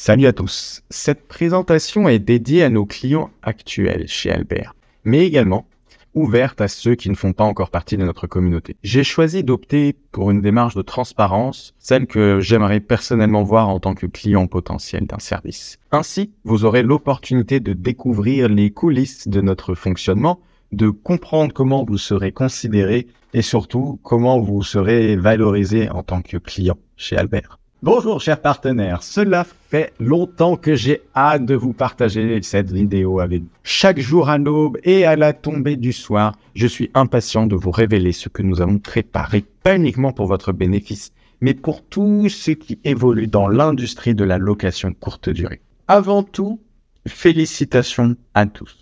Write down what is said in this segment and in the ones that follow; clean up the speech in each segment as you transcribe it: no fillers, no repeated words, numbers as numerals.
Salut à tous. Cette présentation est dédiée à nos clients actuels chez Albert, mais également ouverte à ceux qui ne font pas encore partie de notre communauté. J'ai choisi d'opter pour une démarche de transparence, celle que j'aimerais personnellement voir en tant que client potentiel d'un service. Ainsi, vous aurez l'opportunité de découvrir les coulisses de notre fonctionnement, de comprendre comment vous serez considéré et surtout comment vous serez valorisé en tant que client chez Albert. Bonjour chers partenaires, cela fait longtemps que j'ai hâte de vous partager cette vidéo avec vous. Chaque jour à l'aube et à la tombée du soir, je suis impatient de vous révéler ce que nous avons préparé, pas uniquement pour votre bénéfice, mais pour tous ceux qui évoluent dans l'industrie de la location courte durée. Avant tout, félicitations à tous.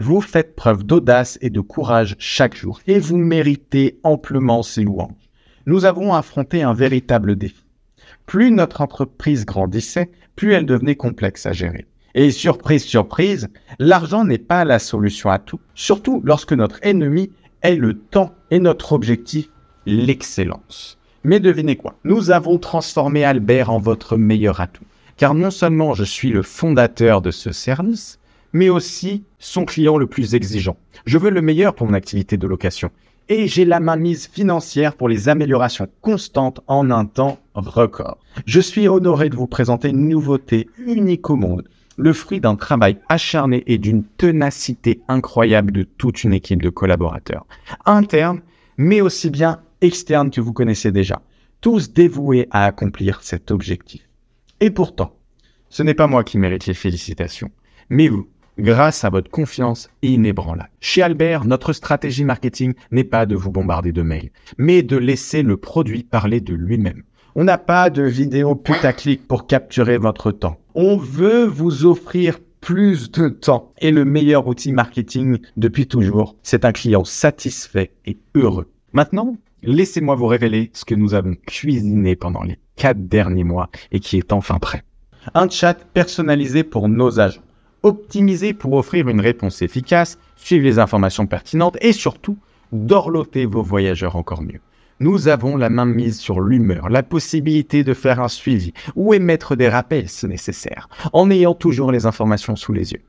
Vous faites preuve d'audace et de courage chaque jour et vous méritez amplement ces louanges. Nous avons affronté un véritable défi. Plus notre entreprise grandissait, plus elle devenait complexe à gérer. Et surprise, surprise, l'argent n'est pas la solution à tout, surtout lorsque notre ennemi est le temps et notre objectif, l'excellence. Mais devinez quoi? Nous avons transformé Albert en votre meilleur atout, car non seulement je suis le fondateur de ce service, mais aussi son client le plus exigeant. Je veux le meilleur pour mon activité de location. Et j'ai la mainmise financière pour les améliorations constantes en un temps record. Je suis honoré de vous présenter une nouveauté unique au monde, le fruit d'un travail acharné et d'une ténacité incroyable de toute une équipe de collaborateurs, internes, mais aussi bien externes que vous connaissez déjà, tous dévoués à accomplir cet objectif. Et pourtant, ce n'est pas moi qui mérite les félicitations, mais vous. Grâce à votre confiance inébranlable. Chez Albert, notre stratégie marketing n'est pas de vous bombarder de mails, mais de laisser le produit parler de lui-même. On n'a pas de vidéo putaclic pour capturer votre temps. On veut vous offrir plus de temps. Et le meilleur outil marketing depuis toujours, c'est un client satisfait et heureux. Maintenant, laissez-moi vous révéler ce que nous avons cuisiné pendant les 4 derniers mois et qui est enfin prêt. Un chat personnalisé pour nos agents. Optimiser pour offrir une réponse efficace, suivre les informations pertinentes et surtout, dorloter vos voyageurs encore mieux. Nous avons la main mise sur l'humeur, la possibilité de faire un suivi ou émettre des rappels si nécessaire, en ayant toujours les informations sous les yeux.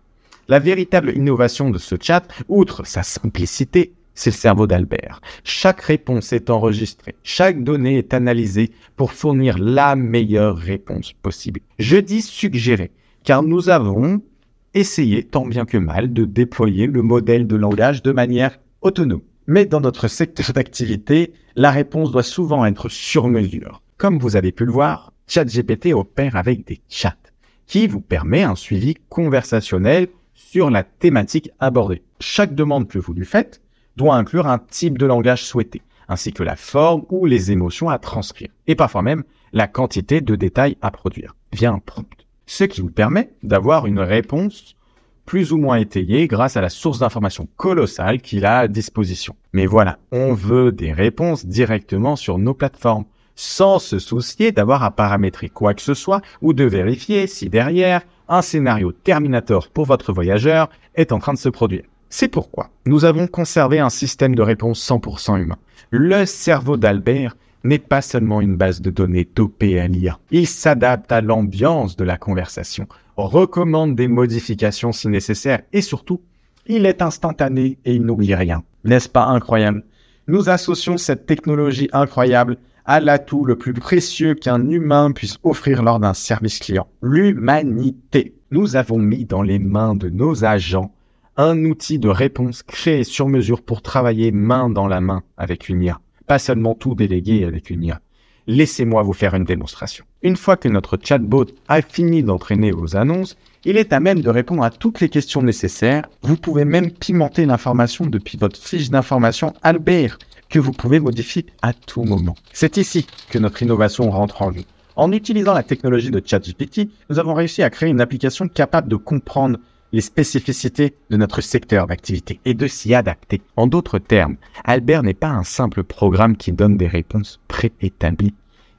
La véritable innovation de ce chat, outre sa simplicité, c'est le cerveau d'Albert. Chaque réponse est enregistrée, chaque donnée est analysée pour fournir la meilleure réponse possible. Je dis suggérer, car nous avons essayé tant bien que mal de déployer le modèle de langage de manière autonome. Mais dans notre secteur d'activité, la réponse doit souvent être sur mesure. Comme vous avez pu le voir, ChatGPT opère avec des chats, qui vous permet un suivi conversationnel sur la thématique abordée. Chaque demande que vous lui faites doit inclure un type de langage souhaité, ainsi que la forme ou les émotions à transcrire, et parfois même la quantité de détails à produire via un prompt. Ce qui vous permet d'avoir une réponse plus ou moins étayée grâce à la source d'informations colossale qu'il a à disposition. Mais voilà, on veut des réponses directement sur nos plateformes, sans se soucier d'avoir à paramétrer quoi que ce soit ou de vérifier si derrière, un scénario Terminator pour votre voyageur est en train de se produire. C'est pourquoi nous avons conservé un système de réponse 100% humain. Le cerveau d'Albert n'est pas seulement une base de données dopée à l'IA. Il s'adapte à l'ambiance de la conversation, recommande des modifications si nécessaire et surtout, il est instantané et il n'oublie rien. N'est-ce pas incroyable? Nous associons cette technologie incroyable à l'atout le plus précieux qu'un humain puisse offrir lors d'un service client, l'humanité. Nous avons mis dans les mains de nos agents un outil de réponse créé sur mesure pour travailler main dans la main avec une IA. Pas seulement tout délégué avec une IA. Laissez-moi vous faire une démonstration. Une fois que notre chatbot a fini d'entraîner vos annonces, il est à même de répondre à toutes les questions nécessaires. Vous pouvez même pimenter l'information depuis votre fiche d'information Albert, que vous pouvez modifier à tout moment. C'est ici que notre innovation rentre en jeu. En utilisant la technologie de ChatGPT, nous avons réussi à créer une application capable de comprendre les spécificités de notre secteur d'activité et de s'y adapter. En d'autres termes, Albert n'est pas un simple programme qui donne des réponses préétablies.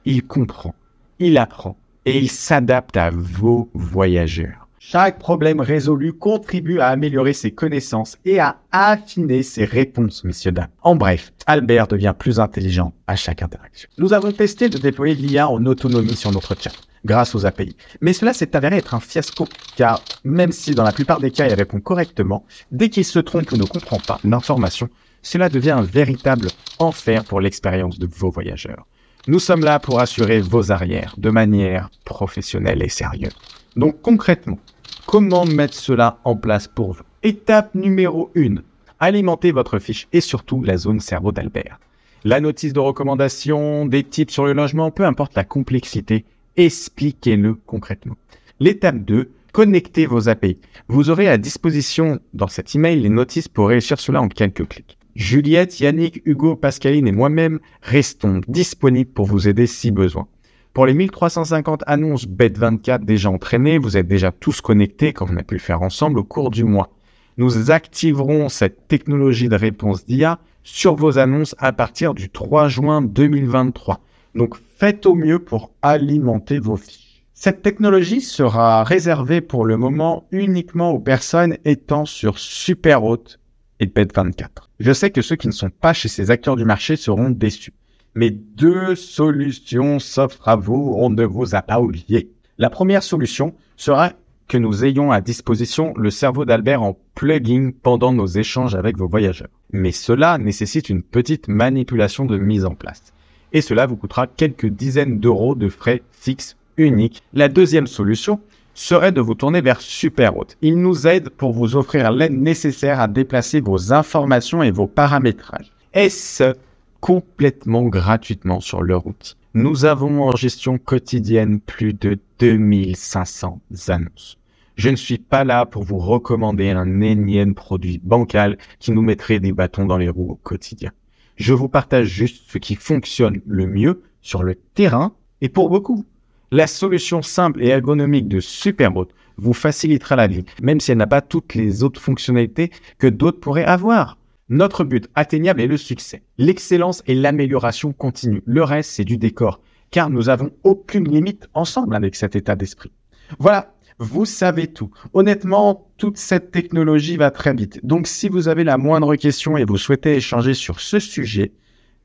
Il comprend, il apprend et il s'adapte à vos voyageurs. Chaque problème résolu contribue à améliorer ses connaissances et à affiner ses réponses, messieurs, dames. En bref, Albert devient plus intelligent à chaque interaction. Nous avons testé de déployer l'IA en autonomie sur notre chat. grâce aux API. Mais cela s'est avéré être un fiasco, car même si dans la plupart des cas il répond correctement, dès qu'il se trompe ou ne comprend pas l'information, cela devient un véritable enfer pour l'expérience de vos voyageurs. Nous sommes là pour assurer vos arrières de manière professionnelle et sérieuse. Donc concrètement, comment mettre cela en place pour vous? Étape numéro 1. Alimentez votre fiche et surtout la zone cerveau d'Albert. La notice de recommandation, des tips sur le logement, peu importe la complexité, expliquez-le concrètement. L'étape 2, connectez vos API. Vous aurez à disposition dans cet email les notices pour réussir cela en quelques clics. Juliette, Yannick, Hugo, Pascaline et moi-même restons disponibles pour vous aider si besoin. Pour les 1350 annonces Bet24 déjà entraînées, vous êtes déjà tous connectés comme on a pu le faire ensemble au cours du mois. Nous activerons cette technologie de réponse d'IA sur vos annonces à partir du 3 juin 2023. Donc faites au mieux pour alimenter vos fiches. Cette technologie sera réservée pour le moment uniquement aux personnes étant sur Superhôte et Bet24. Je sais que ceux qui ne sont pas chez ces acteurs du marché seront déçus. Mais 2 solutions s'offrent à vous, on ne vous a pas oublié. La première solution sera que nous ayons à disposition le cerveau d'Albert en plugin pendant nos échanges avec vos voyageurs. Mais cela nécessite une petite manipulation de mise en place. Et cela vous coûtera quelques dizaines d'euros de frais fixes uniques. La deuxième solution serait de vous tourner vers Superhôte. Il nous aide pour vous offrir l'aide nécessaire à déplacer vos informations et vos paramétrages. Et ce, complètement gratuitement sur leur outil. Nous avons en gestion quotidienne plus de 2500 annonces. Je ne suis pas là pour vous recommander un énième produit bancal qui nous mettrait des bâtons dans les roues au quotidien. Je vous partage juste ce qui fonctionne le mieux sur le terrain et pour beaucoup. La solution simple et ergonomique de Superhôte vous facilitera la vie, même si elle n'a pas toutes les autres fonctionnalités que d'autres pourraient avoir. Notre but atteignable est le succès, l'excellence et l'amélioration continue. Le reste, c'est du décor, car nous n'avons aucune limite ensemble avec cet état d'esprit. Voilà, vous savez tout. Honnêtement, toute cette technologie va très vite. Donc, si vous avez la moindre question et vous souhaitez échanger sur ce sujet,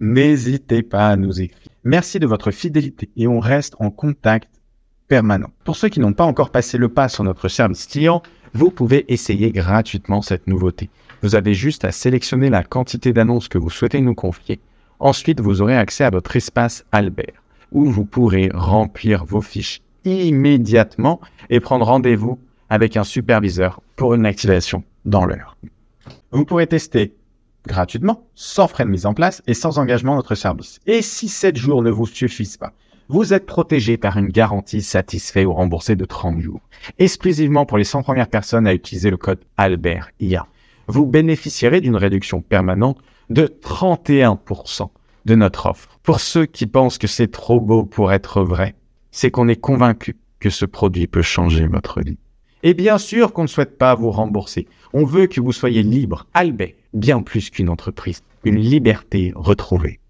n'hésitez pas à nous écrire. Merci de votre fidélité et on reste en contact permanent. Pour ceux qui n'ont pas encore passé le pas sur notre service client, vous pouvez essayer gratuitement cette nouveauté. Vous avez juste à sélectionner la quantité d'annonces que vous souhaitez nous confier. Ensuite, vous aurez accès à votre espace Albert, où vous pourrez remplir vos fiches immédiatement et prendre rendez-vous avec un superviseur pour une activation dans l'heure. Vous pourrez tester gratuitement, sans frais de mise en place et sans engagement notre service. Et si 7 jours ne vous suffisent pas, vous êtes protégé par une garantie satisfait ou remboursée de 30 jours, exclusivement pour les 100 premières personnes à utiliser le code ALBERTIA. Vous bénéficierez d'une réduction permanente de 31% de notre offre. Pour ceux qui pensent que c'est trop beau pour être vrai, c'est qu'on est convaincu que ce produit peut changer votre vie. Et bien sûr qu'on ne souhaite pas vous rembourser. On veut que vous soyez libre, Albert, bien plus qu'une entreprise, une liberté retrouvée.